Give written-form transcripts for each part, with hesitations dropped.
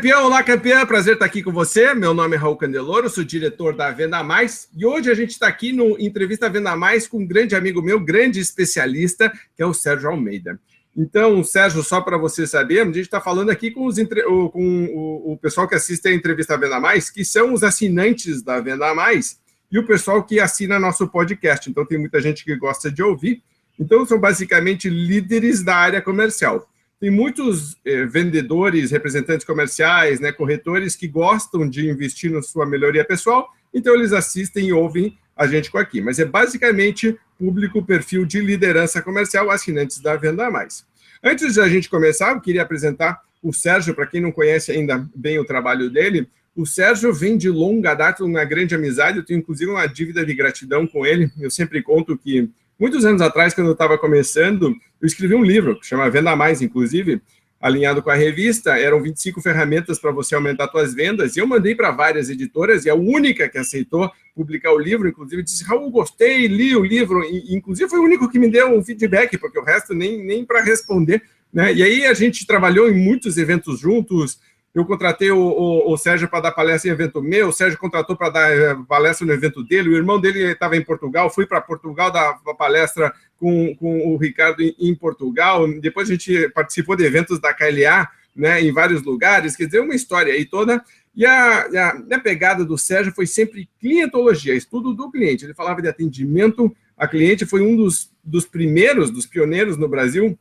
Olá campeã, prazer estar aqui com você. Meu nome é Raul Candeloro, sou diretor da Venda Mais e hoje a gente está aqui no Entrevista Venda Mais com um grande amigo meu, grande especialista, que é o Sérgio Almeida. Então, Sérgio, só para você saber, a gente está falando aqui com o pessoal que assiste a Entrevista Venda Mais, que são os assinantes da Venda Mais e o pessoal que assina nosso podcast. Então, tem muita gente que gosta de ouvir. Então, são basicamente líderes da área comercial. Tem muitos vendedores, representantes comerciais, né, corretores que gostam de investir na sua melhoria pessoal, então eles assistem e ouvem a gente aqui. Mas é basicamente público, perfil de liderança comercial, assinantes da Venda Mais. Antes de a gente começar, eu queria apresentar o Sérgio, para quem não conhece ainda bem o trabalho dele. O Sérgio vem de longa data, uma grande amizade, eu tenho inclusive uma dívida de gratidão com ele. Eu sempre conto que muitos anos atrás, quando eu estava começando, eu escrevi um livro, que chama Venda Mais, inclusive, alinhado com a revista. Eram 25 ferramentas para você aumentar suas vendas, e eu mandei para várias editoras, e a única que aceitou publicar o livro, inclusive, disse: Raul, gostei, li o livro, e inclusive foi o único que me deu um feedback, porque o resto nem para responder, né? E aí a gente trabalhou em muitos eventos juntos. Eu contratei o Sérgio para dar palestra em evento meu, o Sérgio contratou para dar palestra no evento dele, o irmão dele estava em Portugal, fui para Portugal dar palestra com o Ricardo em Portugal, depois a gente participou de eventos da KLA, né, em vários lugares, quer dizer, uma história aí toda. E a pegada do Sérgio foi sempre clientologia, estudo do cliente. Ele falava de atendimento a cliente, foi um dos primeiros, dos pioneiros no Brasil,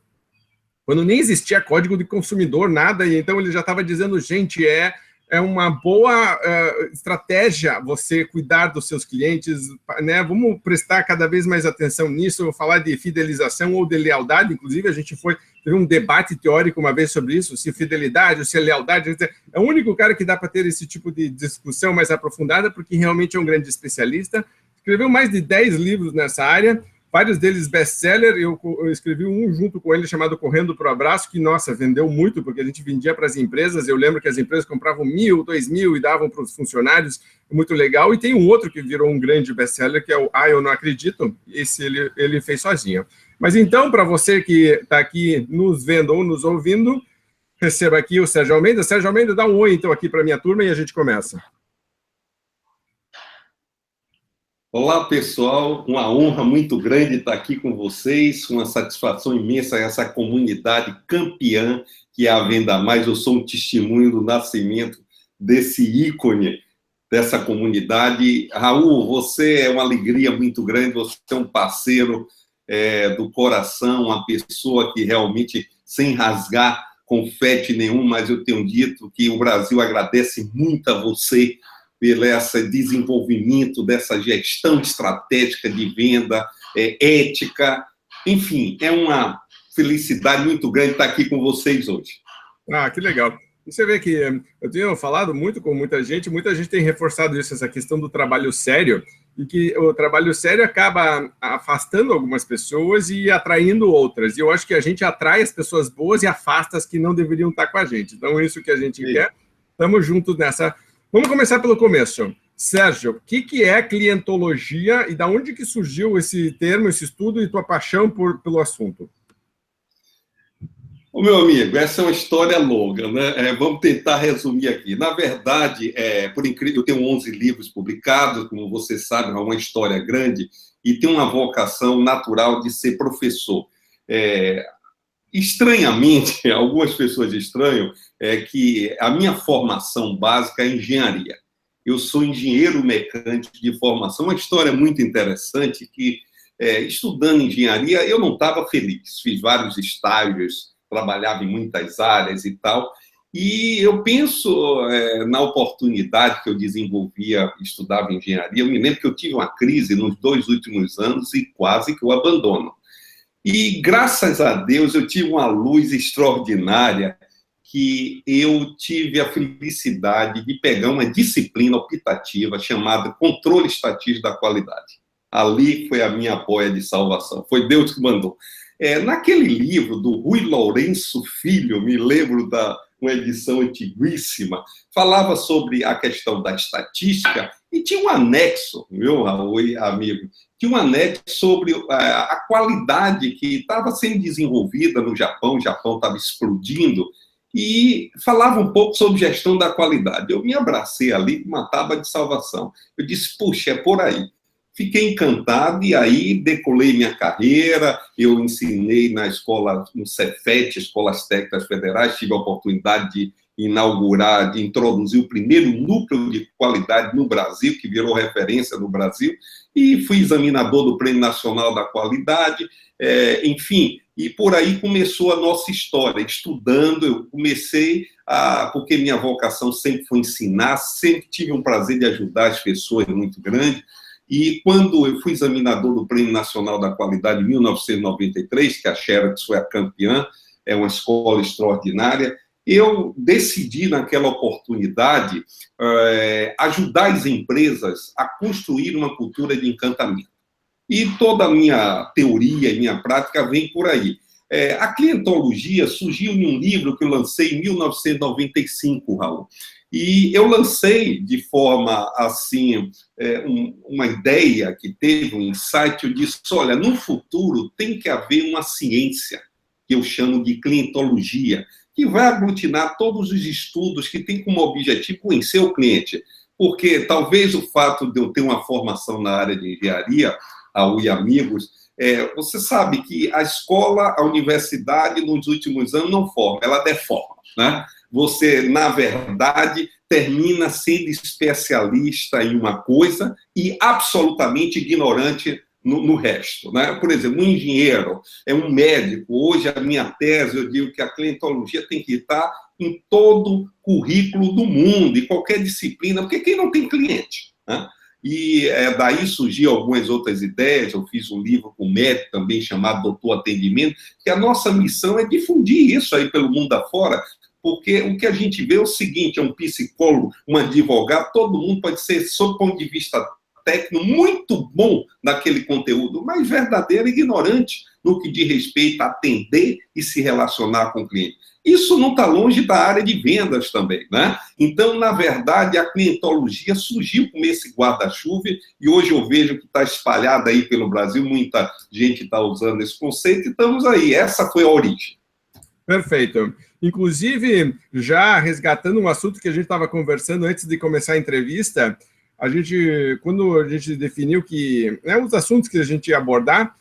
quando nem existia código de consumidor, nada, e então ele já estava dizendo: gente, é uma boa estratégia você cuidar dos seus clientes, né? Vamos prestar cada vez mais atenção nisso. Eu vou falar de fidelização ou de lealdade, inclusive a gente teve um debate teórico uma vez sobre isso, se fidelidade ou se é lealdade. É o único cara que dá para ter esse tipo de discussão mais aprofundada, porque realmente é um grande especialista. Escreveu mais de 10 livros nessa área, vários deles best-seller. Eu escrevi um junto com ele chamado Correndo pro Abraço, que, nossa, vendeu muito, porque a gente vendia para as empresas. Eu lembro que as empresas compravam 1.000, 2.000 e davam para os funcionários, muito legal. E tem um outro que virou um grande best-seller, que é o Eu Não Acredito. Esse ele fez sozinho. Mas então, para você que está aqui nos vendo ou nos ouvindo, receba aqui o Sérgio Almeida. Sérgio Almeida, dá um oi, então, aqui para a minha turma e a gente começa. Olá, pessoal, uma honra muito grande estar aqui com vocês, uma satisfação imensa essa comunidade campeã que é a Venda Mais. Eu sou um testemunho do nascimento desse ícone, dessa comunidade. Raul, você é uma alegria muito grande, você é um parceiro do coração, uma pessoa que realmente, sem rasgar confete nenhum, mas eu tenho dito que o Brasil agradece muito a você pelo esse desenvolvimento dessa gestão estratégica de venda, ética, enfim, é uma felicidade muito grande estar aqui com vocês hoje. Ah, que legal. E você vê que eu tenho falado muito com muita gente tem reforçado isso, essa questão do trabalho sério, e que o trabalho sério acaba afastando algumas pessoas e atraindo outras. E eu acho que a gente atrai as pessoas boas e afasta as que não deveriam estar com a gente. Então, isso que a gente quer, estamos juntos nessa. Vamos começar pelo começo. Sérgio, o que é clientologia e da onde que surgiu esse termo, esse estudo e tua paixão pelo assunto? Ô, meu amigo, essa é uma história longa, né? Vamos tentar resumir aqui. Na verdade, por incrível, eu tenho 11 livros publicados, como você sabe, é uma história grande, e tenho uma vocação natural de ser professor. Estranhamente, algumas pessoas estranham, que a minha formação básica é engenharia. Eu sou engenheiro mecânico de formação. Uma história muito interessante que, estudando engenharia, eu não estava feliz. Fiz vários estágios, trabalhava em muitas áreas e tal. E eu penso na oportunidade que eu desenvolvia, estudava engenharia. Eu me lembro que eu tive uma crise nos 2 últimos anos e quase que eu abandono. E, graças a Deus, eu tive uma luz extraordinária, que eu tive a felicidade de pegar uma disciplina optativa chamada Controle Estatístico da Qualidade. Ali foi a minha boia de salvação. Foi Deus que mandou. Naquele livro do Rui Lourenço Filho, me lembro uma edição antiguíssima, falava sobre a questão da estatística e tinha um anexo, meu amigo, tinha um anexo sobre a qualidade que estava sendo desenvolvida no Japão, o Japão estava explodindo, e falava um pouco sobre gestão da qualidade. Eu me abracei ali com uma tábua de salvação. Eu disse, puxa, é por aí. Fiquei encantado e aí decolei minha carreira, eu ensinei na escola, no Cefet, Escolas Técnicas Federais, tive a oportunidade de inaugurar, de introduzir o primeiro núcleo de qualidade no Brasil, que virou referência no Brasil, e fui examinador do Prêmio Nacional da Qualidade, enfim, e por aí começou a nossa história, estudando, eu comecei porque minha vocação sempre foi ensinar, sempre tive um prazer de ajudar as pessoas muito grande. E quando eu fui examinador do Prêmio Nacional da Qualidade em 1993, que a Xerox foi a campeã, é uma escola extraordinária, eu decidi, naquela oportunidade, ajudar as empresas a construir uma cultura de encantamento. E toda a minha teoria e minha prática vem por aí. A clientologia surgiu em um livro que eu lancei em 1995, Raul. E eu lancei de forma, assim, uma ideia que teve um insight, eu disse, olha, no futuro tem que haver uma ciência, que eu chamo de clientologia, que vai aglutinar todos os estudos que têm como objetivo conhecer o cliente. Porque talvez o fato de eu ter uma formação na área de engenharia, Raul e amigos, você sabe que a escola, a universidade, nos últimos anos não forma, ela deforma, né? Você, na verdade, termina sendo especialista em uma coisa e absolutamente ignorante no resto, né? Por exemplo, um engenheiro, um médico. Hoje, a minha tese, eu digo que a clientologia tem que estar em todo currículo do mundo, em qualquer disciplina, porque quem não tem cliente, né? E daí surgiu algumas outras ideias. Eu fiz um livro com o médico também chamado Doutor Atendimento, que a nossa missão é difundir isso aí pelo mundo afora, porque o que a gente vê é o seguinte, um psicólogo, um advogado, todo mundo pode ser, sob o ponto de vista técnico, muito bom naquele conteúdo, mas verdadeiro ignorante no que diz respeito a atender e se relacionar com o cliente. Isso não está longe da área de vendas também, né? Então, na verdade, a clientologia surgiu com esse guarda-chuva e hoje eu vejo que está espalhada aí pelo Brasil, muita gente está usando esse conceito e estamos aí. Essa foi a origem. Perfeito. Inclusive, já resgatando um assunto que a gente estava conversando antes de começar a entrevista, quando a gente definiu que os assuntos que a gente ia abordar,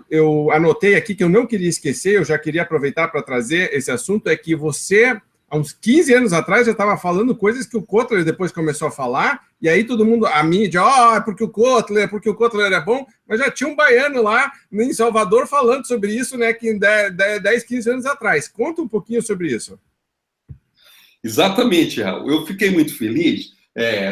eu anotei aqui que eu não queria esquecer, eu já queria aproveitar para trazer esse assunto, é que você, há uns 15 anos atrás, já estava falando coisas que o Kotler depois começou a falar, e aí todo mundo, a mídia, é porque o Kotler é bom, mas já tinha um baiano lá em Salvador falando sobre isso, né, que 10, 15 anos atrás. Conta um pouquinho sobre isso. Exatamente, Raul. Eu fiquei muito feliz.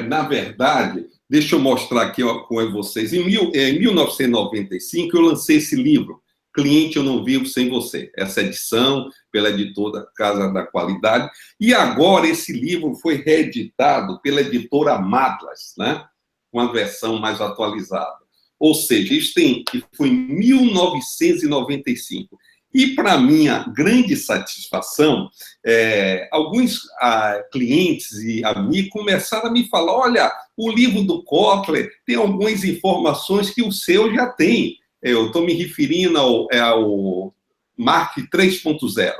Na verdade, deixa eu mostrar aqui com vocês. Em 1995, eu lancei esse livro, Cliente Eu Não Vivo Sem Você. Essa edição pela editora Casa da Qualidade. E agora esse livro foi reeditado pela editora Madlas, né? Uma versão mais atualizada. Ou seja, isso foi em 1995. E, para minha grande satisfação, alguns clientes e amigos começaram a me falar, olha, o livro do Kotler tem algumas informações que o seu já tem. Eu estou me referindo ao Mark 3.0.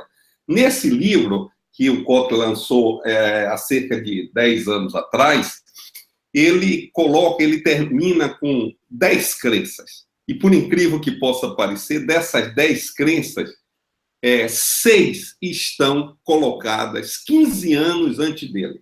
Nesse livro, que o Kotler lançou há cerca de 10 anos atrás, ele termina com 10 crenças. E, por incrível que possa parecer, dessas 10 crenças, 6 estão colocadas 15 anos antes dele.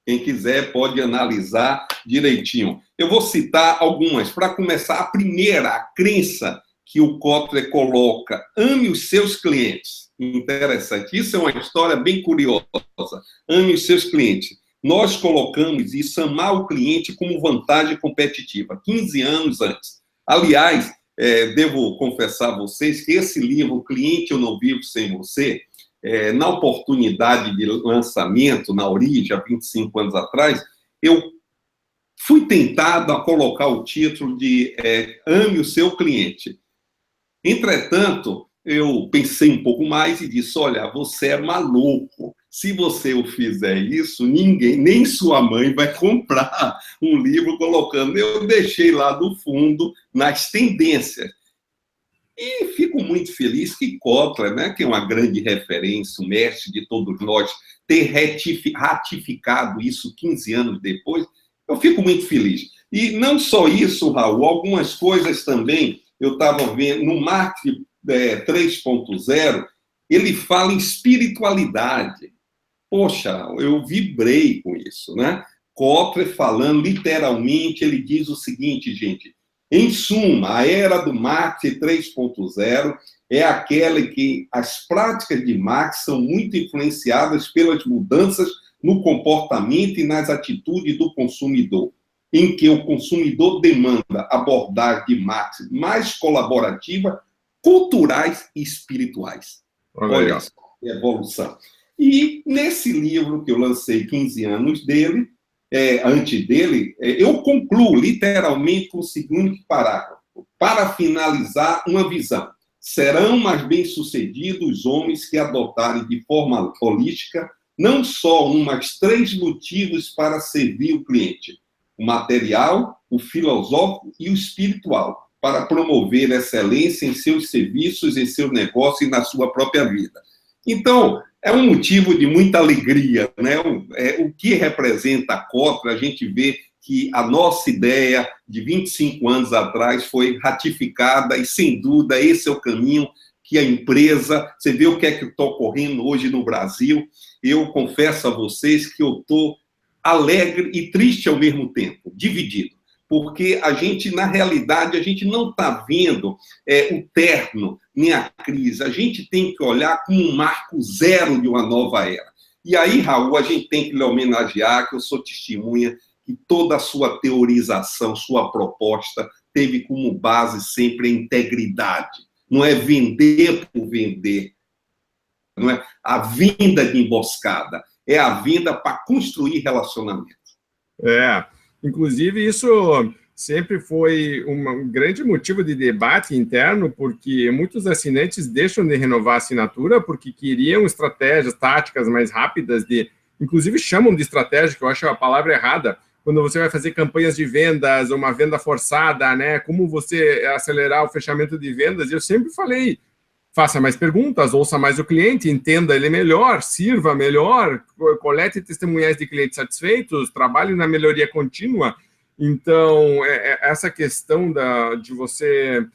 Quem quiser pode analisar direitinho. Eu vou citar algumas. Para começar, a primeira, a crença que o Kotler coloca: ame os seus clientes. Interessante. Isso é uma história bem curiosa. Ame os seus clientes. Nós colocamos isso, amar o cliente, como vantagem competitiva, 15 anos antes. Aliás, devo confessar a vocês que esse livro, Cliente Eu Não Vivo Sem Você, na oportunidade de lançamento, na origem, há 25 anos atrás, eu fui tentado a colocar o título de Ame o Seu Cliente. Entretanto, eu pensei um pouco mais e disse, olha, você é maluco. Se você o fizer isso, ninguém, nem sua mãe vai comprar um livro colocando. Eu deixei lá no fundo, nas tendências. E fico muito feliz que Kotler, né, que é uma grande referência, o mestre de todos nós, ter ratificado isso 15 anos depois, eu fico muito feliz. E não só isso, Raul, algumas coisas também, eu estava vendo, no Marketing 3.0, ele fala em espiritualidade. Poxa, eu vibrei com isso, né? Kotler falando literalmente, ele diz o seguinte, gente, em suma, a era do marketing 3.0 é aquela em que as práticas de marketing são muito influenciadas pelas mudanças no comportamento e nas atitudes do consumidor, em que o consumidor demanda abordagem de marketing mais colaborativa, culturais e espirituais. Olha só, evolução. E nesse livro que eu lancei 15 anos dele, antes dele, eu concluo literalmente com o seguinte parágrafo. Para finalizar, uma visão. Serão mais bem-sucedidos os homens que adotarem de forma holística não só um, mas 3 motivos para servir o cliente. O material, o filosófico e o espiritual, para promover excelência em seus serviços, em seu negócio e na sua própria vida. Então, é um motivo de muita alegria, né? O que representa a Kotler, a gente vê que a nossa ideia de 25 anos atrás foi ratificada e, sem dúvida, esse é o caminho que a empresa... Você vê o que é que está ocorrendo hoje no Brasil. Eu confesso a vocês que eu estou alegre e triste ao mesmo tempo, dividido. Porque a gente, na realidade, a gente não está vendo o término, nem a crise. A gente tem que olhar como um marco zero de uma nova era. E aí, Raul, a gente tem que lhe homenagear, que eu sou testemunha, que toda a sua teorização, sua proposta, teve como base sempre a integridade. Não é vender por vender, não é a venda de emboscada, é a venda para construir relacionamento. Inclusive, isso sempre foi um grande motivo de debate interno, porque muitos assinantes deixam de renovar a assinatura porque queriam estratégias táticas mais rápidas, inclusive chamam de estratégia, que eu acho a palavra errada, quando você vai fazer campanhas de vendas, uma venda forçada, né? Como você acelerar o fechamento de vendas. Eu sempre falei, faça mais perguntas, ouça mais o cliente, entenda ele melhor, sirva melhor, colete testemunhais de clientes satisfeitos, trabalhe na melhoria contínua. Então, essa questão de você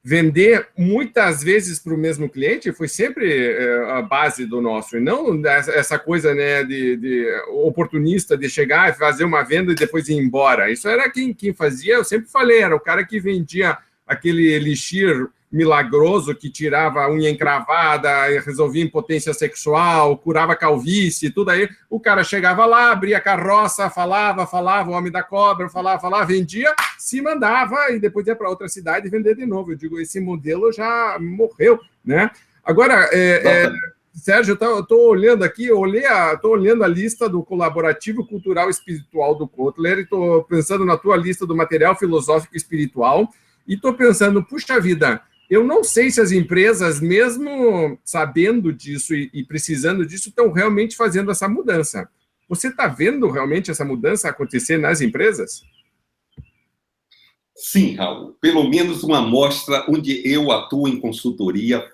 vender muitas vezes para o mesmo cliente foi sempre a base do nosso, e não essa coisa, né, de oportunista, de chegar e fazer uma venda e depois ir embora. Isso era quem fazia, eu sempre falei, era o cara que vendia aquele elixir milagroso que tirava a unha encravada, resolvia impotência sexual, curava calvície, tudo aí. O cara chegava lá, abria a carroça, falava, o homem da cobra, falava, vendia, se mandava e depois ia para outra cidade vender de novo. Eu digo, esse modelo já morreu, né? Agora, Sérgio, eu estou olhando aqui, estou olhando a lista do colaborativo cultural e espiritual do Kotler, e estou pensando na tua lista do material filosófico e espiritual, e estou pensando, puxa vida, eu não sei se as empresas, mesmo sabendo disso e precisando disso, estão realmente fazendo essa mudança. Você está vendo realmente essa mudança acontecer nas empresas? Sim, Raul. Pelo menos uma amostra onde eu atuo em consultoria.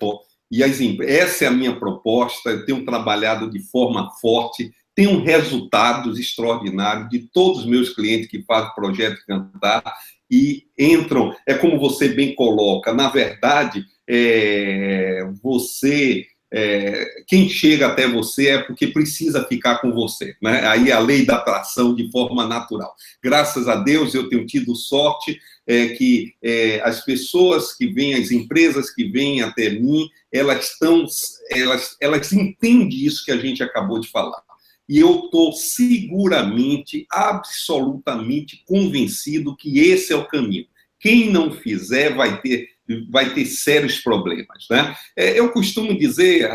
E essa é a minha proposta. Eu tenho trabalhado de forma forte, tenho resultados extraordinários de todos os meus clientes que fazem projeto Cantar, e entram, como você bem coloca, na verdade, quem chega até você é porque precisa ficar com você, né? Aí a lei da atração de forma natural. Graças a Deus eu tenho tido sorte que as pessoas que vêm, as empresas que vêm até mim, elas entendem isso que a gente acabou de falar. E eu estou seguramente, absolutamente convencido que esse é o caminho. Quem não fizer vai ter sérios problemas, né? Eu costumo dizer,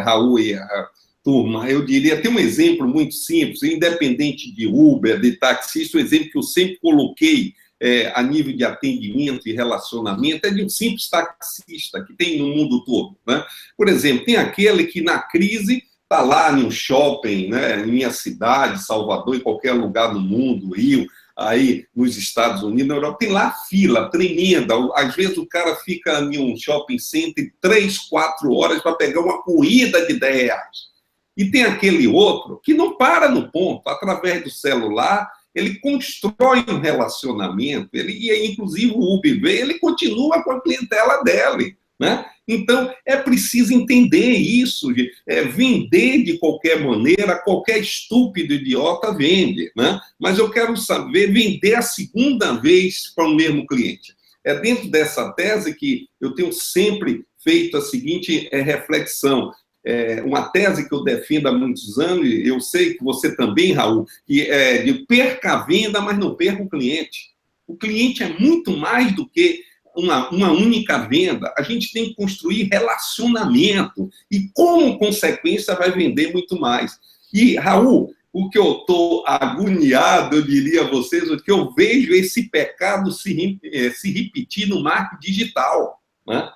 Raul e a turma, eu diria, tem um exemplo muito simples, independente de Uber, de taxista, um exemplo que eu sempre coloquei a nível de atendimento e relacionamento, é de um simples taxista que tem no mundo todo, né? Por exemplo, tem aquele que na crise está lá em um shopping, né, em minha cidade, Salvador, em qualquer lugar do mundo, Rio, aí nos Estados Unidos, na Europa, tem lá fila tremenda. Às vezes o cara fica em um shopping center 3, 4 horas para pegar uma corrida de R$ 10. E tem aquele outro que não para no ponto, através do celular, ele constrói um relacionamento, e inclusive o Uber, ele continua com a clientela dele, né? Então, é preciso entender isso, vender de qualquer maneira, qualquer estúpido idiota vende, né? Mas eu quero saber vender a segunda vez para o mesmo cliente. É dentro dessa tese que eu tenho sempre feito a seguinte reflexão. Uma tese que eu defendo há muitos anos, e eu sei que você também, Raul, que é de perca a venda, mas não perca o cliente. O cliente é muito mais do que uma única venda. A gente tem que construir relacionamento e, como consequência, vai vender muito mais. E, Raul, o que eu estou agoniado, eu diria a vocês, o que eu vejo esse pecado se repetir no marketing digital, né?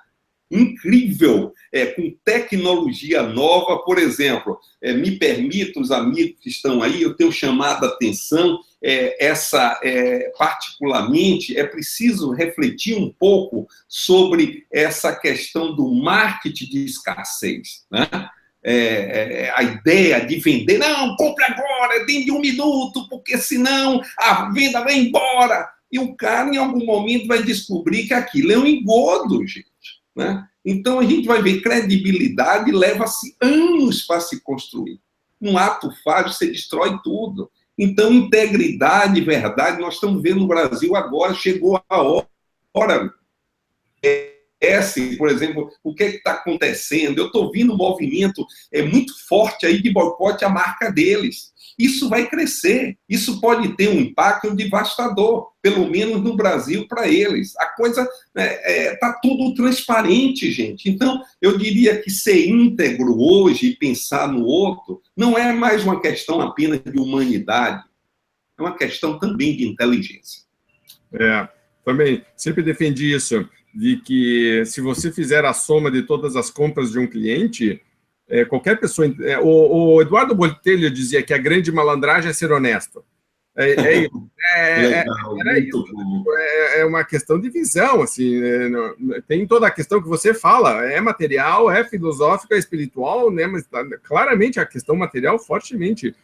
Incrível, com tecnologia nova, por exemplo, me permita, os amigos que estão aí, eu tenho chamado a atenção, particularmente, é preciso refletir um pouco sobre essa questão do marketing de escassez, né? A ideia de vender, não, compre agora, dentro de 1 minuto, porque senão a venda vai embora, e o cara, em algum momento, vai descobrir que aquilo é um engodo, gente. Né? Então, a gente vai ver credibilidade leva-se anos para se construir. Um ato falho, você destrói tudo. Então, integridade, verdade, nós estamos vendo no Brasil agora, chegou a hora. Por exemplo, o que está acontecendo? Eu estou vendo um movimento muito forte aí de boicote à marca deles. Isso vai crescer, isso pode ter um impacto devastador, pelo menos no Brasil, para eles. A coisa está tudo transparente, gente. Então, eu diria que ser íntegro hoje e pensar no outro não é mais uma questão apenas de humanidade, é uma questão também de inteligência. Também sempre defendi isso, de que se você fizer a soma de todas as compras de um cliente... qualquer pessoa... o Eduardo Botelho dizia que a grande malandragem é ser honesto. Era isso. É uma questão de visão, assim, tem toda a questão que você fala, é material, é filosófica, é espiritual, né, mas claramente a questão material fortemente.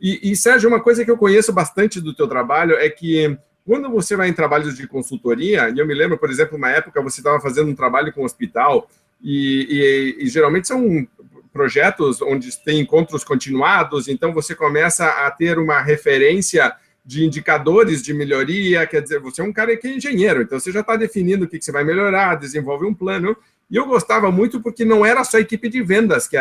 E, Sérgio, uma coisa que eu conheço bastante do teu trabalho é que quando você vai em trabalhos de consultoria, e eu me lembro, por exemplo, uma época você estava fazendo um trabalho com um hospital, e geralmente são projetos onde tem encontros continuados, então você começa a ter uma referência de indicadores de melhoria, quer dizer, você é um cara que é engenheiro, então você já está definindo o que você vai melhorar, desenvolve um plano, e eu gostava muito porque não era só a equipe de vendas que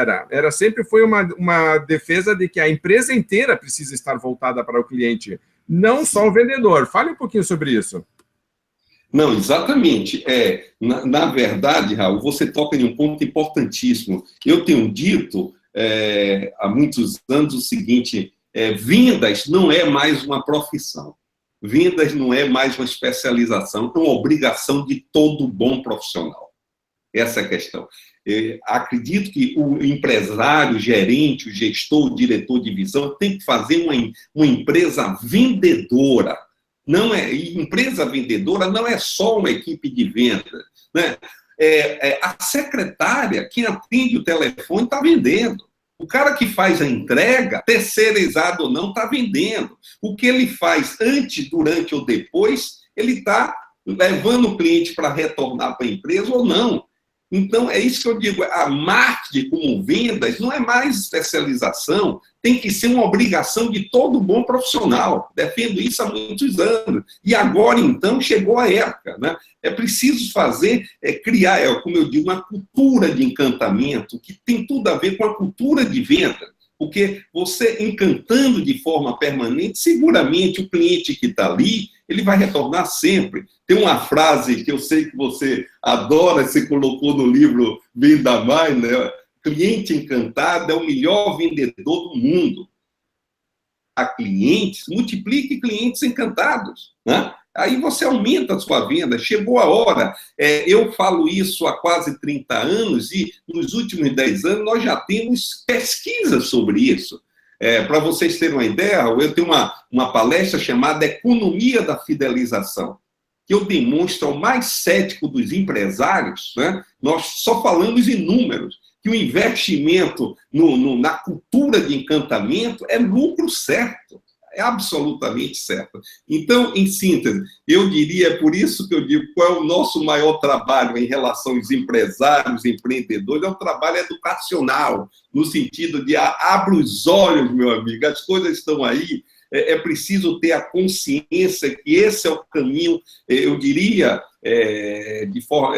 sempre foi uma defesa de que a empresa inteira precisa estar voltada para o cliente, não só o vendedor. Fale um pouquinho sobre isso. Não, exatamente. Na verdade, Raul, você toca em um ponto importantíssimo. Eu tenho dito há muitos anos o seguinte, vendas não é mais uma profissão. Vendas não é mais uma especialização, é uma obrigação de todo bom profissional. Essa é a questão. Acredito que o empresário, o gerente, o gestor, o diretor de divisão tem que fazer uma empresa vendedora. Empresa vendedora não é só uma equipe de venda, né? A secretária, quem atende o telefone, está vendendo. O cara que faz a entrega, terceirizado ou não, está vendendo. O que ele faz antes, durante ou depois, ele está levando o cliente para retornar para a empresa ou não. Então, é isso que eu digo, a marketing como vendas não é mais especialização, tem que ser uma obrigação de todo bom profissional. Defendo isso há muitos anos. E agora, então, chegou a época, né? É preciso criar, como eu digo, uma cultura de encantamento que tem tudo a ver com a cultura de venda. Porque você encantando de forma permanente, seguramente o cliente que está ali, ele vai retornar sempre. Tem uma frase que eu sei que você adora, você colocou no livro Venda Mais, né? Cliente encantado é o melhor vendedor do mundo. A clientes, multiplique clientes encantados, né? Aí você aumenta a sua venda, chegou a hora. Eu falo isso há quase 30 anos e nos últimos 10 anos nós já temos pesquisas sobre isso. Para vocês terem uma ideia, eu tenho uma palestra chamada Economia da Fidelização, que eu demonstro ao mais cético dos empresários, né? Nós só falamos em números, que o investimento na cultura de encantamento é lucro certo. É absolutamente certo. Então, em síntese, eu diria, por isso que eu digo, qual é o nosso maior trabalho em relação aos empresários, empreendedores, é um trabalho educacional, no sentido de abre os olhos, meu amigo, as coisas estão aí, é preciso ter a consciência que esse é o caminho, eu diria, de forma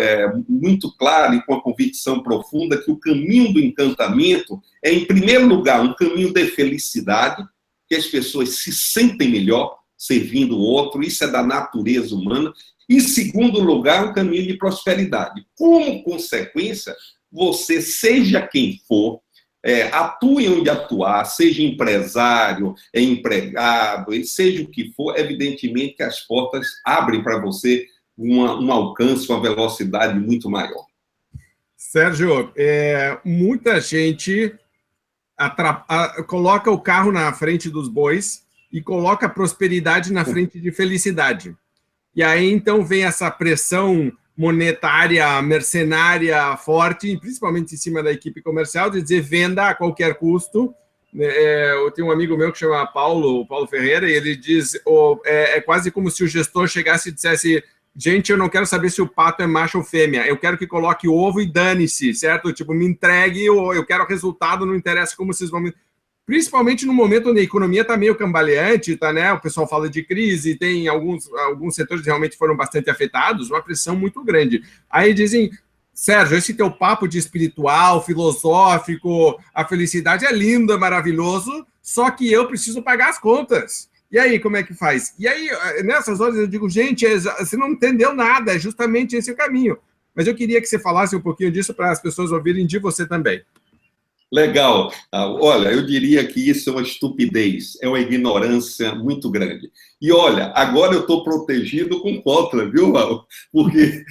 muito clara e com a convicção profunda, que o caminho do encantamento é, em primeiro lugar, um caminho de felicidade, que as pessoas se sentem melhor servindo o outro, isso é da natureza humana. E, em segundo lugar, um caminho de prosperidade. Como consequência, você, seja quem for, atue onde atuar, seja empresário, empregado, seja o que for, evidentemente que as portas abrem para você um alcance, uma velocidade muito maior. Sérgio, muita gente coloca o carro na frente dos bois e coloca a prosperidade na frente de felicidade. E aí, então, vem essa pressão monetária, mercenária, forte, principalmente em cima da equipe comercial, de dizer venda a qualquer custo. Eu tenho um amigo meu que chama Paulo Ferreira, e ele diz, é quase como se o gestor chegasse e dissesse: gente, eu não quero saber se o pato é macho ou fêmea, eu quero que coloque ovo e dane-se, certo? Tipo, me entregue, eu quero resultado, não interessa como vocês vão... Principalmente no momento onde a economia está meio cambaleante, tá, né? O pessoal fala de crise, tem alguns setores que realmente foram bastante afetados, uma pressão muito grande. Aí dizem: Sérgio, esse teu papo de espiritual, filosófico, a felicidade é lindo, é maravilhoso, só que eu preciso pagar as contas. E aí, como é que faz? E aí, nessas horas, eu digo: gente, você não entendeu nada, é justamente esse o caminho. Mas eu queria que você falasse um pouquinho disso para as pessoas ouvirem de você também. Legal. Olha, eu diria que isso é uma estupidez, é uma ignorância muito grande. E olha, agora eu estou protegido com Kotler, viu, Raul? Porque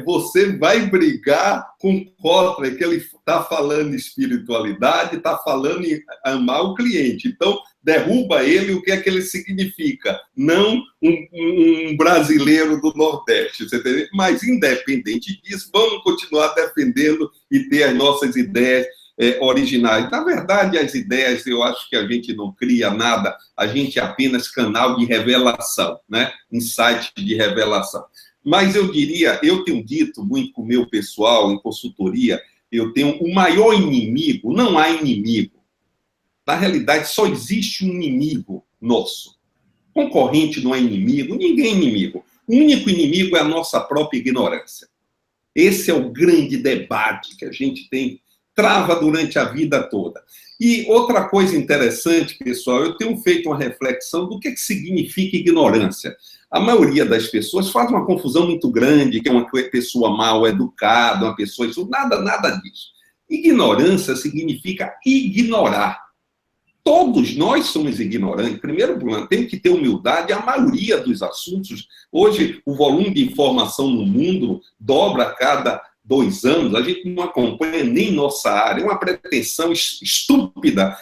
você vai brigar com Kotler, que ele está falando em espiritualidade, está falando em amar o cliente. Então, derruba ele, o que é que ele significa? Não um brasileiro do Nordeste, você entendeu? Mas, independente disso, vamos continuar defendendo e ter as nossas ideias originais. Na verdade, as ideias, eu acho que a gente não cria nada, a gente é apenas canal de revelação, né? Insight de revelação. Mas eu diria, eu tenho dito muito com o meu pessoal em consultoria, eu tenho o maior inimigo, não há inimigo. Na realidade, só existe um inimigo nosso. Concorrente não é inimigo, ninguém é inimigo. O único inimigo é a nossa própria ignorância. Esse é o grande debate que a gente trava durante a vida toda. E outra coisa interessante, pessoal, eu tenho feito uma reflexão do que significa ignorância. A maioria das pessoas faz uma confusão muito grande, que é uma pessoa mal educada, uma pessoa... Nada disso. Ignorância significa ignorar. Todos nós somos ignorantes. Primeiro, tem que ter humildade. A maioria dos assuntos, hoje, o volume de informação no mundo dobra a cada 2 anos. A gente não acompanha nem nossa área. É uma pretensão estúpida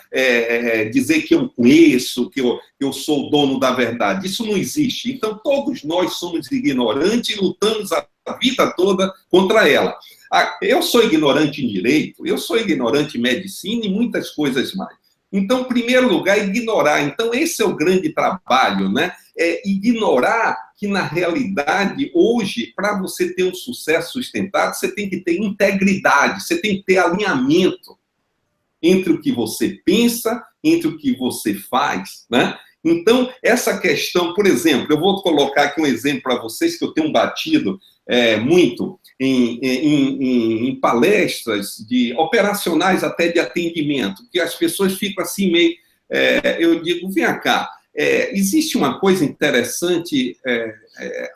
dizer que eu conheço, que eu sou o dono da verdade. Isso não existe. Então, todos nós somos ignorantes e lutamos a vida toda contra ela. Eu sou ignorante em direito, eu sou ignorante em medicina e muitas coisas mais. Então, em primeiro lugar, ignorar. Então, esse é o grande trabalho, né? É ignorar que, na realidade, hoje, para você ter um sucesso sustentado, você tem que ter integridade, você tem que ter alinhamento entre o que você pensa, entre o que você faz, né? Então, essa questão, por exemplo, eu vou colocar aqui um exemplo para vocês que eu tenho batido muito em palestras operacionais até de atendimento, que as pessoas ficam assim meio... eu digo, vem cá, existe uma coisa interessante,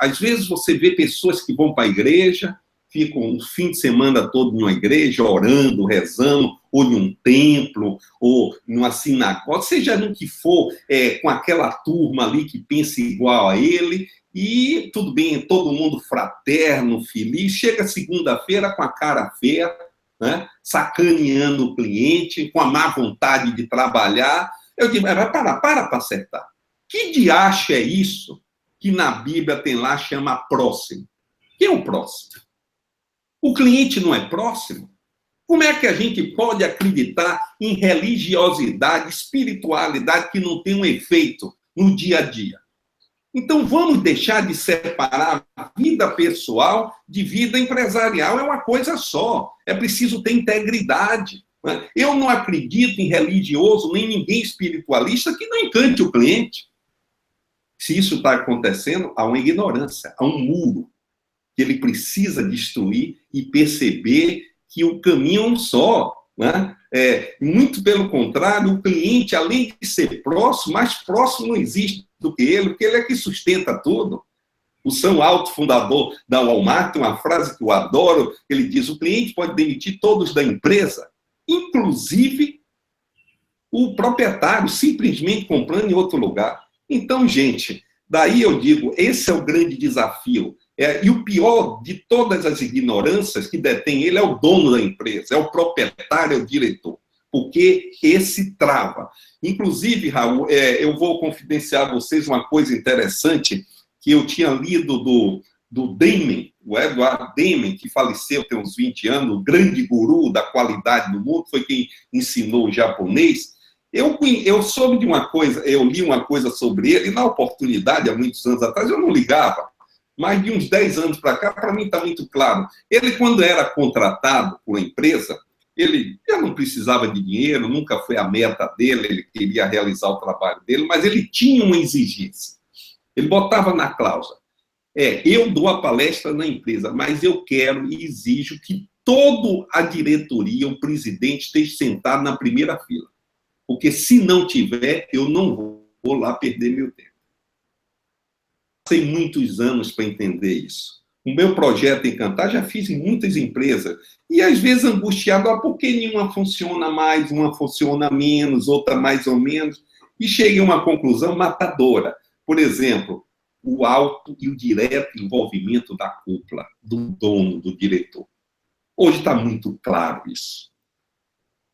às vezes você vê pessoas que vão para a igreja, ficam o fim de semana todo em uma igreja, orando, rezando, ou em um templo, ou numa sinagoga, seja no que for, com aquela turma ali que pensa igual a ele, e tudo bem, todo mundo fraterno, feliz, chega segunda-feira com a cara feia, né, sacaneando o cliente, com a má vontade de trabalhar. Eu digo, para acertar. Que diacho é isso que na Bíblia tem lá, chama próximo? Quem é o próximo? O cliente não é próximo? Como é que a gente pode acreditar em religiosidade, espiritualidade que não tem um efeito no dia a dia? Então, vamos deixar de separar a vida pessoal de vida empresarial. É uma coisa só. É preciso ter integridade. Né? Eu não acredito em religioso, nem ninguém espiritualista que não encante o cliente. Se isso está acontecendo, há uma ignorância, há um muro que ele precisa destruir e perceber que o caminho é um só. Né? Muito pelo contrário, o cliente, além de ser próximo, mais próximo não existe do que ele, porque ele é que sustenta tudo. O Sam Altman, fundador da Walmart, tem uma frase que eu adoro, ele diz, o cliente pode demitir todos da empresa, inclusive o proprietário, simplesmente comprando em outro lugar. Então, gente, daí eu digo, esse é o grande desafio. E o pior de todas as ignorâncias que detém ele é o dono da empresa, é o proprietário, é o diretor, porque esse trava. Inclusive, Raul, eu vou confidenciar a vocês uma coisa interessante que eu tinha lido do Daymond, o Edward Daymond, que faleceu tem uns 20 anos, o grande guru da qualidade do mundo, foi quem ensinou o japonês. Eu soube de uma coisa, eu li uma coisa sobre ele, e na oportunidade, há muitos anos atrás, eu não ligava, mas de uns 10 anos para cá, para mim está muito claro. Ele, quando era contratado por uma empresa, ele já não precisava de dinheiro, nunca foi a meta dele, ele queria realizar o trabalho dele, mas ele tinha uma exigência. Ele botava na cláusula, eu dou a palestra na empresa, mas eu quero e exijo que toda a diretoria, o presidente, esteja sentado na primeira fila. Porque se não tiver, eu não vou lá perder meu tempo. Passei muitos anos para entender isso. O meu projeto Encantar já fiz em muitas empresas. E às vezes angustiado, por que nenhuma funciona mais, uma funciona menos, outra mais ou menos. E cheguei a uma conclusão matadora. Por exemplo, o alto e o direto envolvimento da cúpula, do dono, do diretor. Hoje está muito claro isso.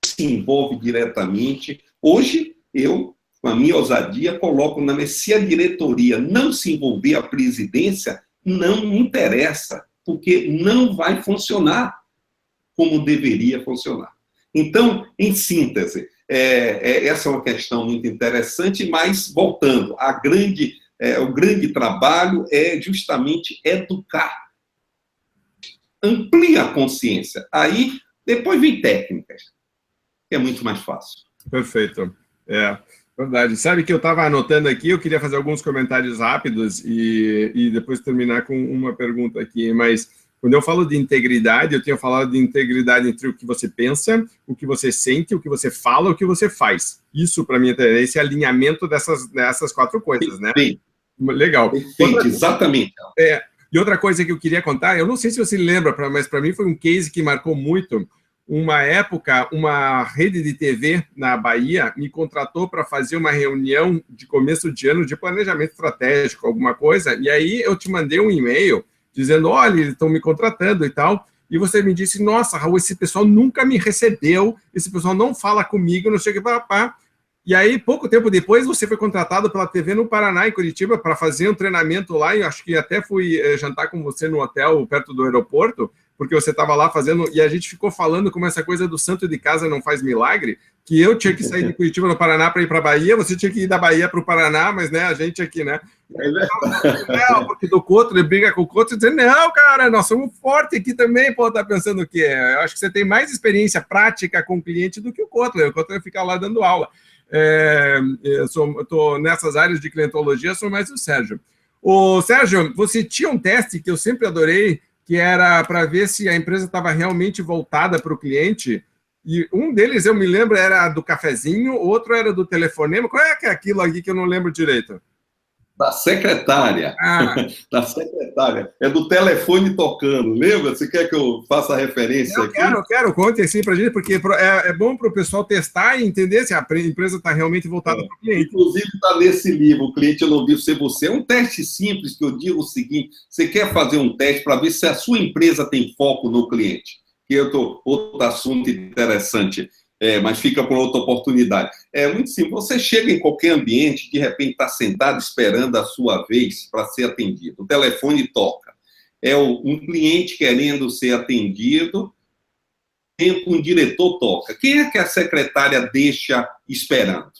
Se envolve diretamente. Hoje, eu, com a minha ousadia, coloco na mesa, se a diretoria não se envolver, a presidência, não me interessa, porque não vai funcionar como deveria funcionar. Então, em síntese, essa é uma questão muito interessante, mas, voltando, o grande trabalho é justamente educar. Amplia a consciência. Aí, depois vem técnicas, que é muito mais fácil. Perfeito. Verdade. Sabe que eu estava anotando aqui, eu queria fazer alguns comentários rápidos e depois terminar com uma pergunta aqui, mas quando eu falo de integridade, eu tinha falado de integridade entre o que você pensa, o que você sente, o que você fala, o que você faz. Isso, para mim, é esse alinhamento dessas 4 coisas, né? Sim. Legal. Perfeito, exatamente. E outra coisa que eu queria contar, eu não sei se você lembra, mas para mim foi um case que marcou muito. Uma época, uma rede de TV na Bahia me contratou para fazer uma reunião de começo de ano de planejamento estratégico, alguma coisa, e aí eu te mandei um e-mail dizendo, olha, eles estão me contratando e tal, e você me disse, nossa, Raul, esse pessoal nunca me recebeu, esse pessoal não fala comigo, não sei o que, papá. E aí, pouco tempo depois, você foi contratado pela TV no Paraná, em Curitiba, para fazer um treinamento lá, e acho que até fui jantar com você no hotel perto do aeroporto, porque você estava lá fazendo, e a gente ficou falando como essa coisa do santo de casa não faz milagre, que eu tinha que sair de Curitiba no Paraná para ir para a Bahia, você tinha que ir da Bahia para o Paraná, mas né, a gente aqui, né? Não, porque do Couto, ele briga com o Couto e diz, não, cara, nós somos fortes aqui também, pô, tá pensando o quê? Eu acho que você tem mais experiência prática com o cliente do que o Couto vai ficar lá dando aula. Eu estou nessas áreas de clientologia, sou mais o Sérgio. Ô, Sérgio, você tinha um teste que eu sempre adorei, que era para ver se a empresa estava realmente voltada para o cliente, e um deles, eu me lembro, era do cafezinho, outro era do telefonema. Qual é que é aquilo aqui que eu não lembro direito? Da secretária. Ah, Da secretária. É do telefone tocando. Lembra? Você quer que eu faça a referência aqui? eu quero, conte assim para a gente, porque é bom para o pessoal testar e entender se a empresa está realmente voltada para o cliente. Inclusive, está nesse livro, O Cliente Eu Não Vi Ser Você. É um teste simples que eu digo o seguinte: você quer fazer um teste para ver se a sua empresa tem foco no cliente. Que eu tô, outro assunto interessante, mas fica por outra oportunidade. É muito simples. Você chega em qualquer ambiente, de repente está sentado esperando a sua vez para ser atendido. O telefone toca. É um cliente querendo ser atendido, tempo um diretor toca. Quem é que a secretária deixa esperando?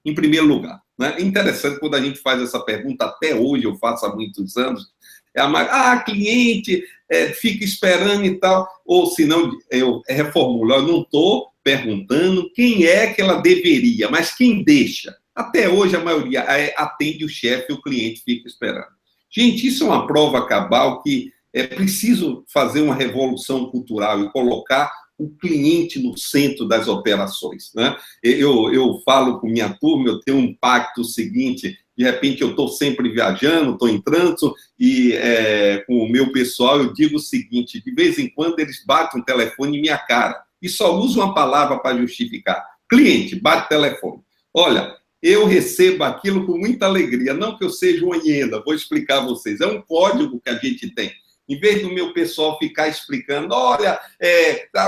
Em primeiro lugar. Né? É interessante quando a gente faz essa pergunta, até hoje eu faço há muitos anos, cliente fica esperando e tal, ou se não, eu reformulo, eu não estou perguntando quem é que ela deveria, mas quem deixa. Até hoje a maioria atende o chefe e o cliente fica esperando. Gente, isso é uma prova cabal que é preciso fazer uma revolução cultural e colocar o cliente no centro das operações. Né? Eu falo com minha turma, eu tenho um pacto seguinte: de repente eu estou sempre viajando, estou em trânsito, e com o meu pessoal eu digo o seguinte: de vez em quando eles batem o telefone em minha cara, e só uso uma palavra para justificar. Cliente, bate telefone. Olha, eu recebo aquilo com muita alegria, não que eu seja uma hiena, vou explicar a vocês, é um código que a gente tem. Em vez do meu pessoal ficar explicando, olha,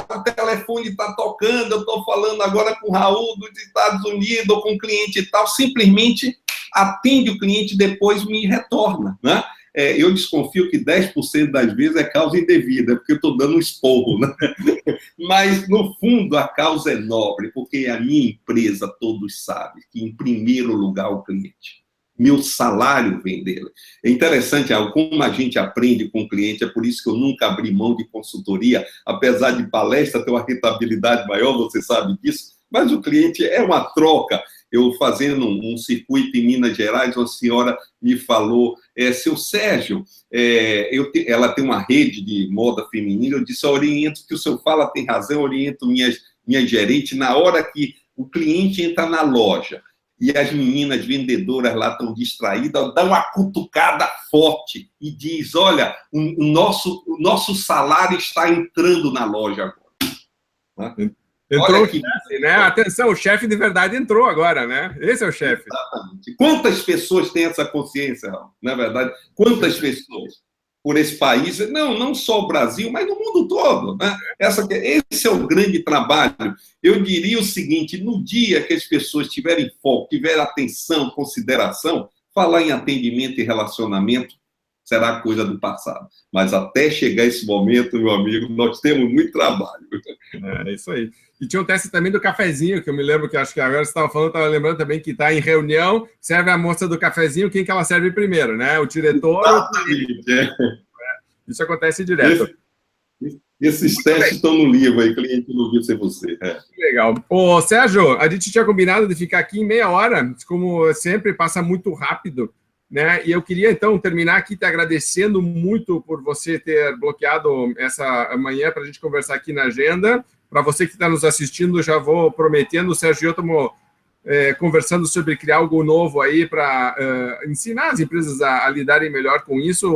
o telefone está tocando, eu estou falando agora com o Raul dos Estados Unidos, ou com o cliente e tal, simplesmente atende o cliente e depois me retorna. Né? Eu desconfio que 10% das vezes é causa indevida, porque eu estou dando um esporro. Né? Mas, no fundo, a causa é nobre, porque a minha empresa, todos sabem, que em primeiro lugar o cliente. Meu salário vem dele. É interessante como a gente aprende com o cliente, é por isso que eu nunca abri mão de consultoria, apesar de palestra ter uma rentabilidade maior, você sabe disso, mas o cliente é uma troca. Eu fazendo um circuito em Minas Gerais, uma senhora me falou, seu Sérgio, ela tem uma rede de moda feminina, eu disse, oriento, que o senhor fala tem razão, oriento minha gerente, na hora que o cliente entra na loja, e as meninas vendedoras lá estão distraídas, dá uma cutucada forte e diz, olha, o nosso salário está entrando na loja agora. Né? Entrou o chefe, né? Atenção, o chefe de verdade entrou agora, né? Esse é o chefe. Exatamente. Quantas pessoas têm essa consciência, na verdade? Quantas pessoas por esse país? Não só o Brasil, mas no mundo todo. Né? Esse é o grande trabalho. Eu diria o seguinte, no dia que as pessoas tiverem foco, tiverem atenção, consideração, falar em atendimento e relacionamento será coisa do passado. Mas até chegar esse momento, meu amigo, nós temos muito trabalho. É isso aí. E tinha um teste também do cafezinho, que eu me lembro que acho que agora você estava falando, estava lembrando também que está em reunião, serve a moça do cafezinho, quem que ela serve primeiro, né? O diretor. Exatamente. Isso acontece direto. Esses testes estão no livro aí, cliente não viu ser você. Legal. Ô, Sérgio, a gente tinha combinado de ficar aqui em meia hora, como sempre, passa muito rápido, né? E eu queria, então, terminar aqui te agradecendo muito por você ter bloqueado essa manhã para a gente conversar aqui na agenda. Para você que está nos assistindo, já vou prometendo, o Sérgio e eu estamos conversando sobre criar algo novo aí para ensinar as empresas a lidarem melhor com isso.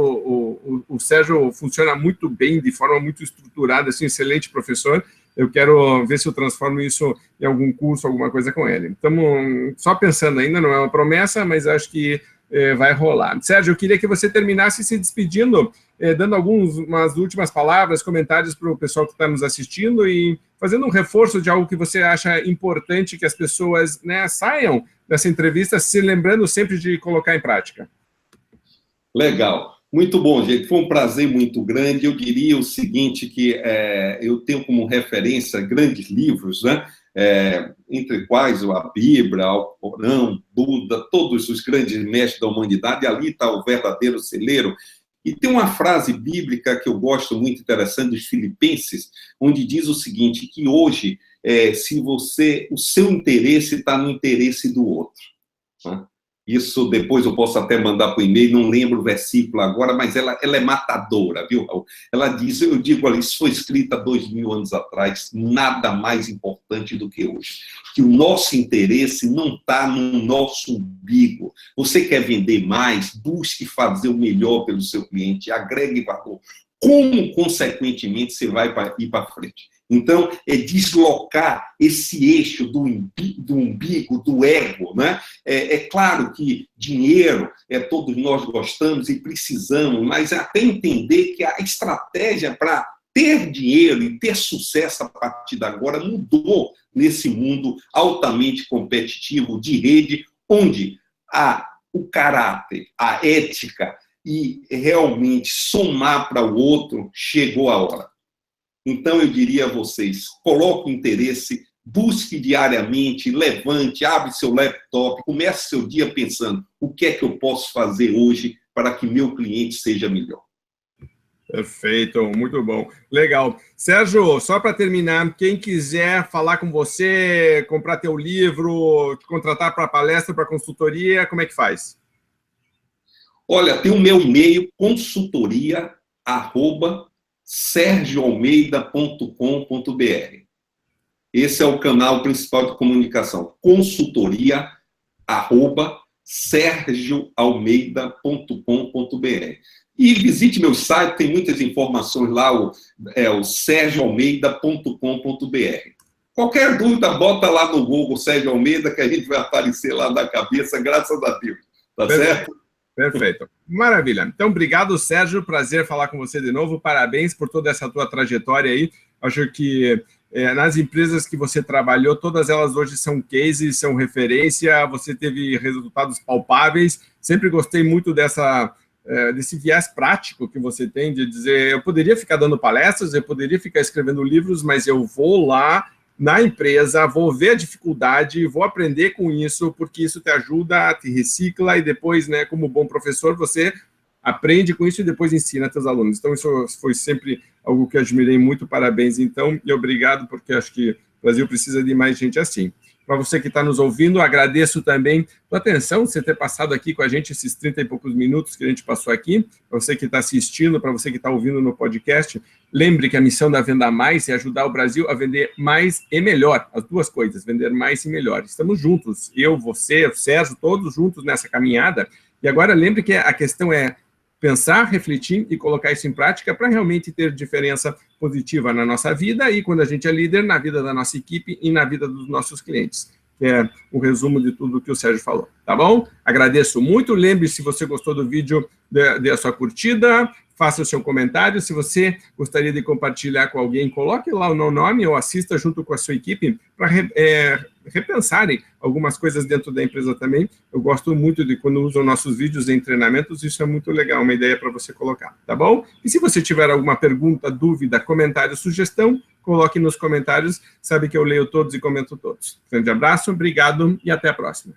O Sérgio funciona muito bem, de forma muito estruturada, assim, excelente professor. Eu quero ver se eu transformo isso em algum curso, alguma coisa com ele. Estamos só pensando ainda, não é uma promessa, mas acho que vai rolar. Sérgio, eu queria que você terminasse se despedindo, dando umas últimas palavras, comentários para o pessoal que está nos assistindo e fazendo um reforço de algo que você acha importante que as pessoas, né, saiam dessa entrevista se lembrando sempre de colocar em prática. Legal. Muito bom, gente. Foi um prazer muito grande. Eu diria o seguinte, que eu tenho como referência grandes livros, né? Entre quais a Bíblia, o Corão, Buda, todos os grandes mestres da humanidade, ali está o verdadeiro celeiro. E tem uma frase bíblica que eu gosto muito, interessante, dos Filipenses, onde diz o seguinte, que hoje, o seu interesse está no interesse do outro. Né? Isso depois eu posso até mandar por e-mail, não lembro o versículo agora, mas ela é matadora, viu, Raul? Ela diz, eu digo ali, isso foi escrito há 2000 anos atrás, nada mais importante do que hoje. Que o nosso interesse não está no nosso umbigo. Você quer vender mais, busque fazer o melhor pelo seu cliente, agregue valor. Como, consequentemente, você vai ir para frente? Então, é deslocar esse eixo do umbigo, do ego, né? É claro que dinheiro, todos nós gostamos e precisamos, mas até entender que a estratégia para ter dinheiro e ter sucesso a partir de agora mudou nesse mundo altamente competitivo de rede, onde o caráter, a ética e realmente somar para o outro chegou a hora. Então, eu diria a vocês, coloque o interesse, busque diariamente, levante, abre seu laptop, comece seu dia pensando o que é que eu posso fazer hoje para que meu cliente seja melhor. Perfeito, muito bom. Legal. Sérgio, só para terminar, quem quiser falar com você, comprar teu livro, contratar para palestra, para consultoria, como é que faz? Olha, tem o meu e-mail, consultoria@sergioalmeida.com.br. Esse é o canal principal de comunicação. Consultoria@sergioalmeida.com.br. E visite meu site, tem muitas informações lá, o sergioalmeida.com.br. Qualquer dúvida, bota lá no Google Sérgio Almeida, que a gente vai aparecer lá na cabeça, graças a Deus. Tá certo? Perfeito. Maravilha. Então, obrigado, Sérgio. Prazer falar com você de novo. Parabéns por toda essa tua trajetória aí. Acho que nas empresas que você trabalhou, todas elas hoje são cases, são referência, você teve resultados palpáveis. Sempre gostei muito desse viés prático que você tem de dizer, eu poderia ficar dando palestras, eu poderia ficar escrevendo livros, mas eu vou lá na empresa, vou ver a dificuldade, vou aprender com isso, porque isso te ajuda, te recicla, e depois, né, como bom professor, você aprende com isso e depois ensina teus alunos. Então, isso foi sempre algo que eu admirei muito. Parabéns, então, e obrigado, porque acho que o Brasil precisa de mais gente assim. Para você que está nos ouvindo, agradeço também a atenção, você ter passado aqui com a gente esses 30 e poucos minutos que a gente passou aqui. Para você que está assistindo, para você que está ouvindo no podcast, lembre que a missão da Venda Mais é ajudar o Brasil a vender mais e melhor. As duas coisas, vender mais e melhor. Estamos juntos, eu, você, o Sérgio, todos juntos nessa caminhada. E agora lembre que a questão é pensar, refletir e colocar isso em prática para realmente ter diferença positiva na nossa vida e, quando a gente é líder, na vida da nossa equipe e na vida dos nossos clientes. Que é o resumo de tudo que o Sérgio falou, tá bom? Agradeço muito. Lembre-se, se você gostou do vídeo, dê a sua curtida, faça o seu comentário. Se você gostaria de compartilhar com alguém, coloque lá o meu nome ou assista junto com a sua equipe para repensarem algumas coisas dentro da empresa também. Eu gosto muito de quando usam nossos vídeos em treinamentos, isso é muito legal, uma ideia para você colocar, tá bom? E se você tiver alguma pergunta, dúvida, comentário, sugestão, coloque nos comentários, sabe que eu leio todos e comento todos. Grande abraço, obrigado e até a próxima.